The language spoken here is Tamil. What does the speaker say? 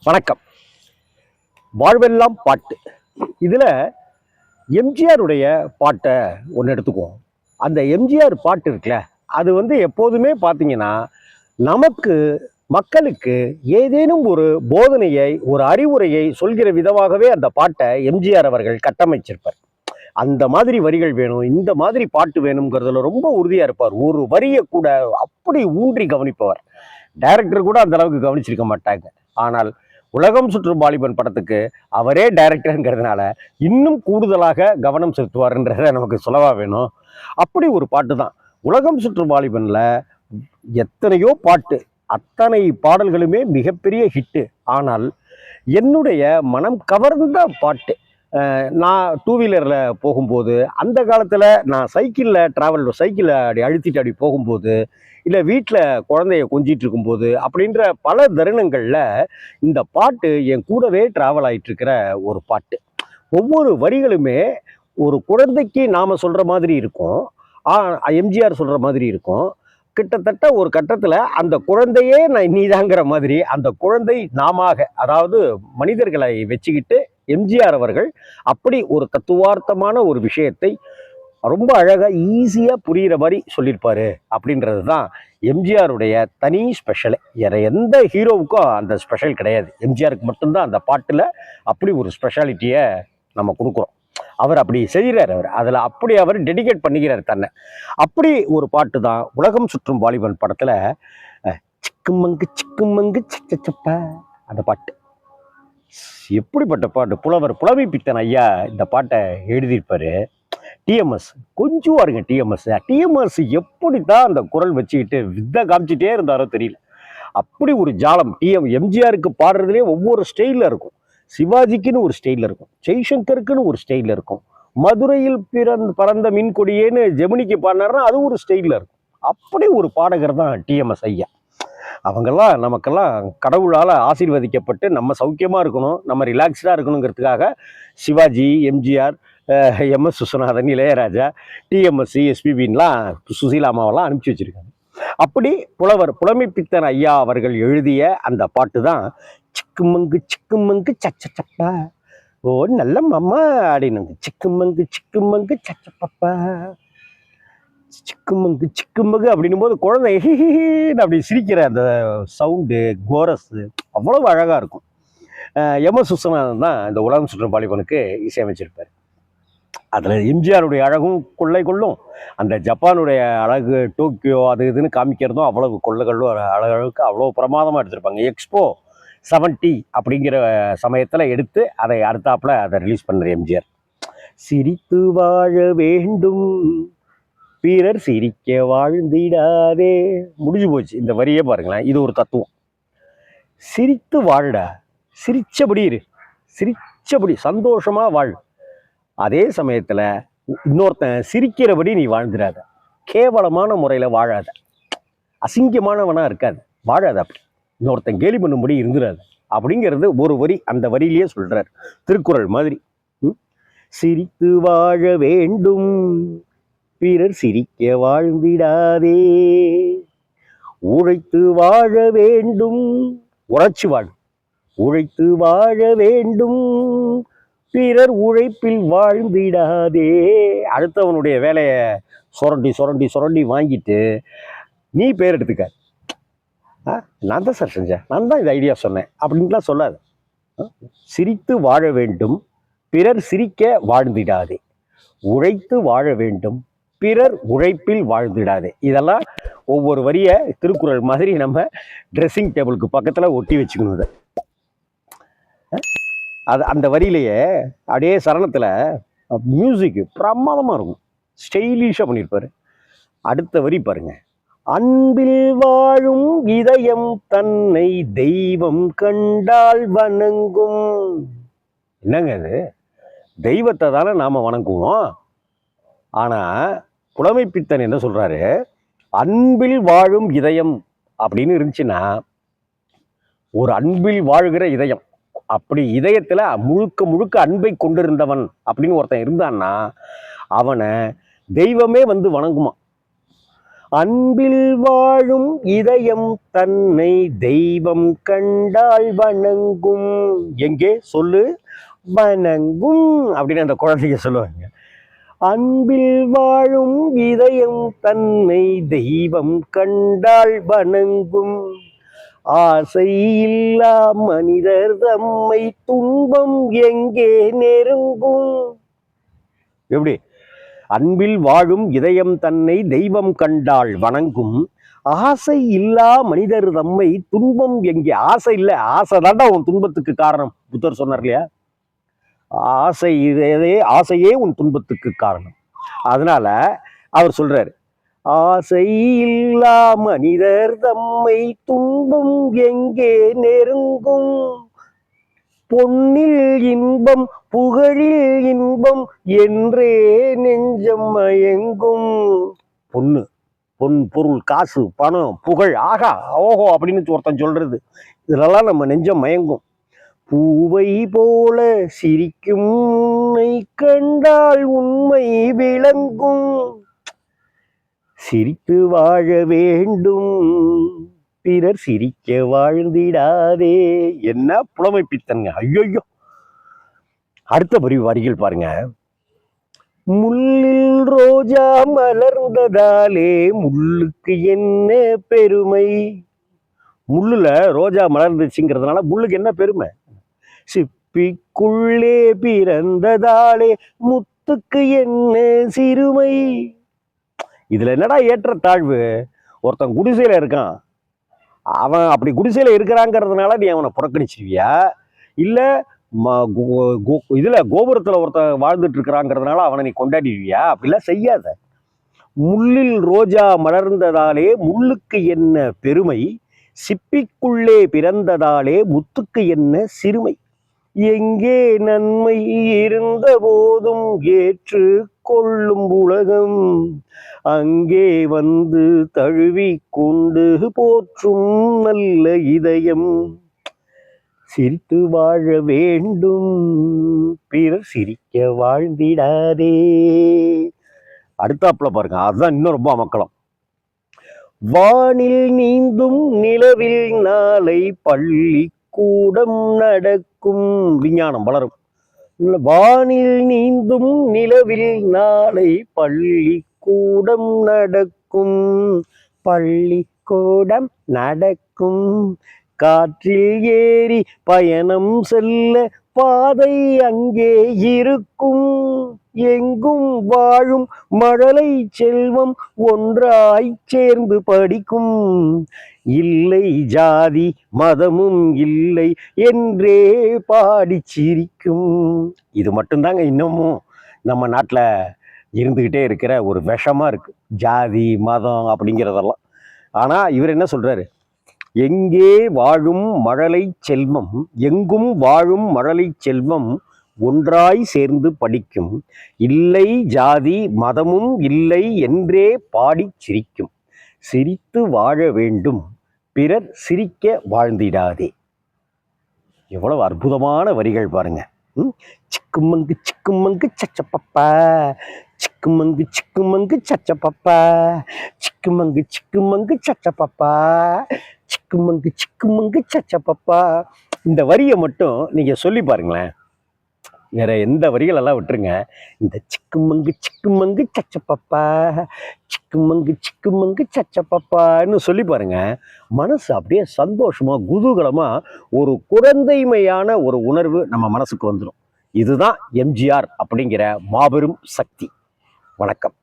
வணக்கம். வாழ்வெல்லாம் பாட்டு. இதில் எம்ஜிஆருடைய பாட்டை ஒன்று எடுத்துக்குவோம். அந்த எம்ஜிஆர் பாட்டு இருக்குல்ல, அது எப்போதுமே பார்த்தீங்கன்னா நமக்கு மக்களுக்கு ஏதேனும் ஒரு போதனையை, ஒரு அறிவுரையை சொல்கிற விதமாகவே அந்த பாட்டை எம்ஜிஆர் அவர்கள் கட்டமைச்சிருப்பார். அந்த மாதிரி வரிகள் வேணும், இந்த மாதிரி பாட்டு வேணுங்கிறதுல ரொம்ப உறுதியாக இருப்பார். ஒரு வரியை கூட அப்படி ஊன்றி கவனிப்பவர். டைரக்டர் கூட அந்த அளவுக்கு கவனிச்சிருக்க மாட்டாங்க. ஆனால் உலகம் சுற்றும் வாலிபன் படத்துக்கு அவரே டைரக்டருங்கிறதுனால இன்னும் கூடுதலாக கவனம் செலுத்துவார்ன்றத நமக்கு சொல்லவா வேணும். அப்படி ஒரு பாட்டு தான் உலகம் சுற்றும் வாலிபன்ல. எத்தனையோ பாட்டு, அத்தனை பாடல்களுமே மிகப்பெரிய ஹிட்டு. ஆனால் என்னுடைய மனம் கவர்ந்த பாட்டு, நான் டூ வீலரில் போகும்போது, அந்த காலத்தில் நான் சைக்கிளில் அப்படி அழுத்திட்டு அப்படி போகும்போது, இல்லை வீட்டில் குழந்தைய கொஞ்சிட்டு இருக்கும்போது, அப்படின்ற பல தருணங்களில் இந்த பாட்டு என் கூடவே ட்ராவல் ஆகிட்டு இருக்கிற ஒரு பாட்டு. ஒவ்வொரு வரிகளுமே ஒரு குழந்தைக்கு நாம் சொல்கிற மாதிரி இருக்கும், எம்ஜிஆர் சொல்கிற மாதிரி இருக்கும். கிட்டத்தட்ட ஒரு கட்டத்தில் அந்த குழந்தையே நான் நீதாங்கிற மாதிரி, அந்த குழந்தை நாமாக, அதாவது மனிதர்களை வச்சுக்கிட்டு எம்ஜிஆர் அவர்கள் அப்படி ஒரு தத்துவார்த்தமான ஒரு விஷயத்தை ரொம்ப அழகாக ஈஸியாக புரிகிற மாதிரி சொல்லியிருப்பாரு. அப்படின்றது தான் எம்ஜிஆருடைய தனி ஸ்பெஷல். வேற எந்த ஹீரோவுக்கும் அந்த ஸ்பெஷல் கிடையாது. எம்ஜிஆருக்கு மட்டும்தான் அந்த பாட்டில் அப்படி ஒரு ஸ்பெஷாலிட்டியை நம்ம கொடுக்குறோம். அவர் அப்படி செய்கிறார். அதில் அப்படி அவர் டெடிகேட் பண்ணிக்கிறார் தன்னை. அப்படி ஒரு பாட்டு தான் உலகம் சுற்றும் வாலிபன் படத்தில் சிக்குமங்கு சிக்குமங்கு சச்சப்பா அந்த பாட்டு. எப்படிப்பட்ட பாட்டு! புலமை பித்தன் ஐயா இந்த பாட்டை எழுதியிருப்பாரு. டிஎம்எஸ் கொஞ்சம் பாருங்க. டிஎம்எஸ் எப்படி தான் அந்த குரல் வச்சுக்கிட்டு வித்தை காமிச்சிட்டே இருந்தாரோ தெரியல. அப்படி ஒரு ஜாலம். எம்ஜிஆருக்கு பாடுறதுலேயே ஒவ்வொரு ஸ்டைலில் இருக்கும். சிவாஜிக்குன்னு ஒரு ஸ்டைலில் இருக்கும், ஜெய்சங்கருக்குன்னு ஒரு ஸ்டைலில் இருக்கும், மதுரையில் பறந்த மின்கொடியேன்னு ஜெமினிக்கு பாடினார்னா அது ஒரு ஸ்டைலில் இருக்கும். அப்படி ஒரு பாடகர் தான் டிஎம்எஸ் ஐயா. அவங்கெல்லாம் நமக்கெல்லாம் கடவுளால் ஆசீர்வதிக்கப்பட்டு நம்ம சௌக்கியமாக இருக்கணும், நம்ம ரிலாக்ஸ்டாக இருக்கணுங்கிறதுக்காக சிவாஜி, எம்ஜிஆர், எம்எஸ் விஸ்வநாதன், இளையராஜா, டிஎம்எஸ், எஸ்பிபின்லாம், சுசீலாமாவெல்லாம் அனுப்பிச்சி வச்சுருக்காங்க. அப்படி புலமை பித்தன் ஐயா அவர்கள் எழுதிய அந்த பாட்டு தான் சிக்குமங்கு சிக்குமங்கு சச்சப்பா ஓ நல்ல மாமா அப்படின்னுங்க. சிக்குமங்கு சச்சப்பப்பா சிக்குமங்கு அப்படின்னும் போது குழந்தை அப்படி சிரிக்கிற அந்த சவுண்டு, கோரஸு அவ்வளவு அழகாக இருக்கும். எம்எஸ் விஸ்வநாதன் தான் இந்த உலகம் சுற்றும் வாலிபனுக்கு இசையமைச்சிருப்பார். அதில் எம்ஜிஆருடைய அழகும் கொள்ளை கொள்ளும், அந்த ஜப்பானுடைய அழகு, டோக்கியோ அது இதுன்னு காமிக்கிறதும் அவ்வளவு கொள்ளும் அழகுக்கு அவ்வளோ பிரமாதமாக எடுத்திருப்பாங்க. எக்ஸ்போ 70 அப்படிங்கிற சமயத்தில் எடுத்து அதை அடுத்தாப்புல அதை ரிலீஸ் பண்ணுற எம்ஜிஆர். சிரித்து வாழ வேண்டும் பிறர் சிரிக்க வாழ்ந்திடாதே. முடிஞ்சு போச்சு. இந்த வரியே பாருங்களேன், இது ஒரு தத்துவம். சிரித்து வாழடா, சிரிச்சபடி இரு, சிரிச்சபடி சந்தோஷமா வாழ். அதே சமயத்துல இன்னொருத்தன் சிரிக்கிறபடி நீ வாழ்ந்துடாத, கேவலமான முறையில வாழாத, அசிங்கமானவனா இருக்காது, வாழாத, அப்படி இன்னொருத்தன் கேலி பண்ணும்படி இருந்துடாது அப்படிங்கிறது ஒரு வரி அந்த வரியிலேயே சொல்றார். திருக்குறள் மாதிரி. சிரித்து வாழ வேண்டும் பிறர் சிரிக்க வாழ்ந்திடாதே, உழைத்து வாழ வேண்டும், உழைச்சு வாழ், உழைத்து வாழ வேண்டும் பிறர் உழைப்பில் வாழ்ந்திடாதே. அடுத்தவனுடைய வேலையை சுரண்டி சுரண்டி சுரண்டி வாங்கிட்டு நீ பேர் எடுத்துக்க, நான் தான் சார் செஞ்சேன், நான் தான் இந்த ஐடியா சொன்னேன் அப்படின்லாம் சொல்லாது. சிரித்து வாழ வேண்டும் பிறர் சிரிக்க வாழ்ந்திடாதே, உழைத்து வாழ வேண்டும் பிறர் உழைப்பில் வாழ்ந்திடாதே. இதெல்லாம் ஒவ்வொரு வரியை திருக்குறள் மாதிரி நம்ம ட்ரெஸ்ஸிங் டேபிளுக்கு பக்கத்தில் ஒட்டி வச்சுக்கணும். அது அந்த வரியிலேயே அப்படியே சரணத்தில் மியூசிக்கு பிரமாதமாக இருக்கும், ஸ்டைலிஷாக பண்ணியிருப்பாரு. அடுத்த வரி பாருங்க. அன்பில் வாழும் இதயம் தன்னை தெய்வம் கண்டால் வணங்கும். என்னங்க அது? தெய்வத்தை தானே நாம் வணங்குவோம். ஆனால் புலமை பித்தன் என்ன சொல்கிறாரு? அன்பில் வாழும் இதயம் அப்படின்னு இருந்துச்சுன்னா, ஒரு அன்பில் வாழ்கிற இதயம், அப்படி இதயத்தில் முழுக்க முழுக்க அன்பை கொண்டிருந்தவன் அப்படின்னு ஒருத்தன் இருந்தான்னா அவனை தெய்வமே வணங்குமா. அன்பில் வாழும் இதயம் தன்னை தெய்வம் கண்டால் வணங்கும். எங்கே சொல்லு, வணங்கும் அப்படின்னு அந்த குழந்தைங்க சொல்லுவாங்க. அன்பில் வாழும் இதயம் தன்னை தெய்வம் கண்டால் வணங்கும். ஆசை இல்லா மனிதர் தம்மை துன்பம் எங்கே நெருங்கும். எப்படி? அன்பில் வாழும் இதயம் தன்னை தெய்வம் கண்டால் வணங்கும். ஆசை இல்லா மனிதர் தம்மை துன்பம் எங்கே. ஆசை இல்லை, ஆசை தாண்டா உன் துன்பத்துக்கு காரணம். புத்தர் சொன்னார் இல்லையா, ஆசையே உன் துன்பத்துக்கு காரணம். அதனால அவர் சொல்றாரு, ஆசை இல்லா மனிதர் தம்மை துன்பம் எங்கே நெருங்கும். பொன்னில் இன்பம் புகழில் இன்பம் என்றே நெஞ்சம் மயங்கும். பொன் பொருள் காசு பணம் புகழ் ஆகா ஓஹோ அப்படின்னு ஒருத்தன் சொல்றது, இதெல்லாம் நம்ம நெஞ்சம் மயங்கும். பூவை போல சிரிக்கும் உன்னை கண்டால் உண்மை விளங்கும். சிரித்து வாழ வேண்டும், பிறர் சிரிக்க வாழ்ந்திடாதே. என்ன புலமை பித்தன்ங்க, ஐயோ. அடுத்த வரிகள் பாருங்க. முள்ளில் ரோஜா மலர்ந்ததாலே முள்ளுக்கு என்ன பெருமை. முள்ளுல ரோஜா மலர்ந்துச்சுங்கிறதுனால முள்ளுக்கு என்ன பெருமை. சிப்பிக்குள்ளே பிறந்ததாலே முத்துக்கு என்ன சிறுமை. இதுல என்னடா ஏற்றத்தாழ்வு. ஒருத்தன் குடிசையில இருக்கான், அவன் அப்படி குடிசையில இருக்கிறாங்கிறதுனால நீ அவனை புறக்கணிச்சிருவியா, இல்ல இதுல கோபுரத்துல ஒருத்தன் வாழ்ந்துட்டு இருக்கிறாங்கிறதுனால அவனை நீ கொண்டாடிடுவியா? அப்படிலாம் செய்யாத. முள்ளில் ரோஜா மலர்ந்ததாலே முள்ளுக்கு என்ன பெருமை, சிப்பிக்குள்ளே பிறந்ததாலே முத்துக்கு என்ன சிறுமை. எங்கே நன்மை இருந்த போதும் ஏற்று கொள்ளும் உலகம், அங்கே வந்து தழுவி கொண்டு போற்றும் நல்ல இதயம். சிரித்து வாழ வேண்டும், பிறர் சிரிக்க வாழ்ந்திடாதே. அடுத்தாப்புல பாருங்க, அதுதான் இன்னும் ரொம்ப அமக்கலாம். வானில் நீந்தும் நிலவில் நாளை பள்ளி கூடம் நடக்கும். விஞ்ஞானம் வளரும். வானில் நீந்தும் நிலவில் நாளை பள்ளி கூடம் நடக்கும். பள்ளிக்கூடம் நடக்கும். காற்றில் ஏறி பயணம் செல்ல பாதை அங்கே இருக்கும். எங்கும் வாழும் மழலை செல்வம் ஒன்றாய் சேர்ந்து படிக்கும். இல்லை ஜாதி மதமும் இல்லை என்றே பாடி சிரிக்கும். இது மட்டும்தாங்க இன்னமும் நம்ம நாட்டில் இருந்துக்கிட்டே இருக்கிற ஒரு விஷமா இருக்கு, ஜாதி மதம் அப்படிங்கிறதெல்லாம். ஆனால் இவர் என்ன சொல்றாரு, எங்கே வாழும் மழலை செல்வம், எங்கும் வாழும் மழலை செல்வம் ஒன்றாய் சேர்ந்து படிக்கும். இல்லை ஜாதி மதமும் இல்லை என்றே பாடி சிரிக்கும். சிரித்து வாழ வேண்டும், பிறர் சிரிக்க வாழ்ந்திடாதே. எவ்வளவு அற்புதமான வரிகள் பாருங்க. சிக்குமங்கு சிக்குமங்கு சச்சப்பப்பா, சிக்குமங்கு சிக்குமங்கு சச்சப்பப்பா, சிக்குமங்கு சிக்குமங்கு சச்சப்பப்பா, சிக்குமங்கு சிக்குமங்கு சச்சப்பப்பா. இந்த வரியை மட்டும் நீங்க சொல்லி பாருங்களேன். வேற எந்த வரிகள் எல்லாம் விட்டுருங்க. இந்த சிக்குமங்கு சிக்குமங்கு சச்சப்பப்பா, சிக்குமங்கு சிக்குமங்கு சச்சப்பப்பான்னு சொல்லி பாருங்க. மனசு அப்படியே சந்தோஷமா குதூகலமா ஒரு குழந்தைமையான ஒரு உணர்வு நம்ம மனசுக்கு வந்துடும். இதுதான் எம்ஜிஆர் அப்படிங்கிற மாபெரும் சக்தி. வணக்கம்.